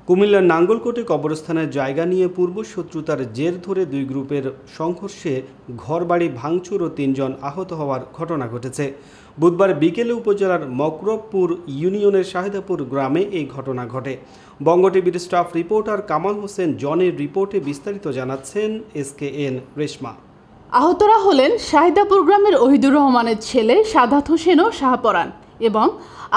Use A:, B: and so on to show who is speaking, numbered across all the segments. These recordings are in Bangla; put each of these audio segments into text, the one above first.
A: কুমিল্লার নাঙ্গলকোটে কবরস্থানের জায়গা নিয়ে পূর্বশত্রুতার জের ধরে দুই গ্রুপের সংঘর্ষে ঘরবাড়ি ভাঙচুর ও ৩ জন আহত হওয়ার ঘটনা ঘটেছে। বুধবার বিকেলে উপজেলার মকরবপুর ইউনিয়নের শাহেদাপুর গ্রামে এই ঘটনা ঘটে। বঙ্গ টিভির স্টাফ রিপোর্টার কামাল হোসেন জনের রিপোর্টে বিস্তারিত জানাচ্ছেন SKN রেশমা।
B: আহতরা হলেন শাহেদাপুর গ্রামের ওহিদুর রহমানের ছেলে সাদাত হোসেন ও শাহপরান এবং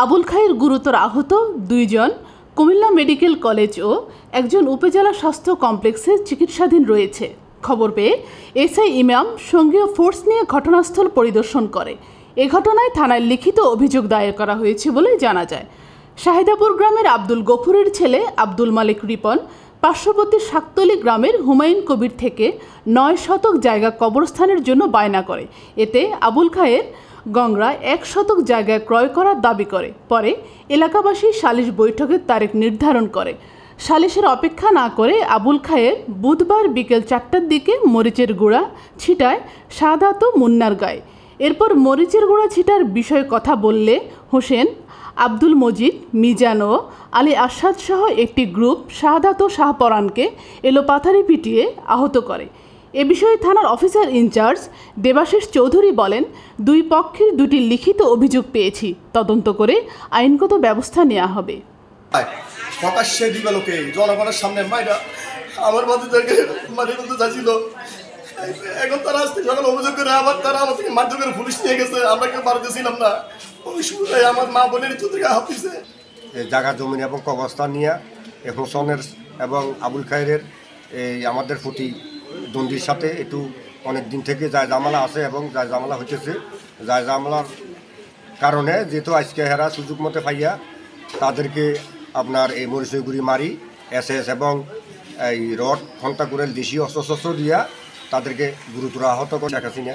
B: আবুল খায়ের গুরুতর আহত 2 জন কুমিল্লা মেডিকেল কলেজ ও একজন উপজেলা স্বাস্থ্য কমপ্লেক্সে চিকিৎসাধীন রয়েছে। খবর পেয়ে SI ইমাম সঙ্গীয় ফোর্স নিয়ে ঘটনাস্থল পরিদর্শন করে। এ ঘটনায় থানায় লিখিত অভিযোগ দায়ের করা হয়েছে বলে জানা যায়। শাহেদাপুর গ্রামের আব্দুল গফুরের ছেলে আব্দুল মালিক রিপন পার্শ্ববর্তী শাকতলী গ্রামের হুমায়ুন কবির থেকে 9 শতক জায়গা কবরস্থানের জন্য বায়না করে। এতে আবুল খায়ের গংরা 1 শতক জায়গায় ক্রয় করার দাবি করে। পরে এলাকাবাসী সালিশ বৈঠকের তারিখ নির্ধারণ করে। সালিশের অপেক্ষা না করে আবুল খায়ের বুধবার বিকেল 4টার দিকে মরিচের গুঁড়া ছিটায় সাদাত ও মুন্নার গায়ে। এরপর মরিচের গুঁড়া ছিটার বিষয়ে কথা বললে হোসেন, আব্দুল মজিদ, মিজান ও আলী আসাদ সহ একটি গ্রুপ শাহাদাত ও শাহপরানকে এলোপাথারি পিটিয়ে আহত করে। এ বিষয়ে থানার অফিসার ইনচার্জ দেবাশিস চৌধুরী বলেন, দুই পক্ষের 2টি লিখিত অভিযোগ পেয়েছি, তদন্ত করে আইনগত ব্যবস্থা নেওয়া হবে।
C: প্রকাশ্যে দিবালোকে জনগণের সামনে মাইরা আমার বাচ্চাদেরকে মারি বলতে চাইছিল। এখন তারা আসতে সকালে অভিযোগ করে আবার তারা আমার থেকে মাধ্যমের পুলিশ নিয়ে গেছে। আমরা কেউ বাড়িতেছিলাম না। ওই সময় আমার মা বোনের চোদ্দকে হাফিছে
D: জায়গা জমি এবং কবরস্থান নিয়ে হোসেনের এবং আবুল খায়ের এই আমাদের প্রতি দ্বন্দ্বির সাথে একটু অনেক দিন থেকে যায় জামালা আছে এবং যায় জামালা হইতেছে। যায় জামালার কারণে যেহেতু আজকে হেরা সুযোগ মতো পাইয়া তাদেরকে আপনার এই মরিচগুড়ি মারি SS এবং এই রড খন্তা করে দেশীয় অস্ত্র দিয়া তাদেরকে গুরুতর আহত করে দেখাচ্ছি না।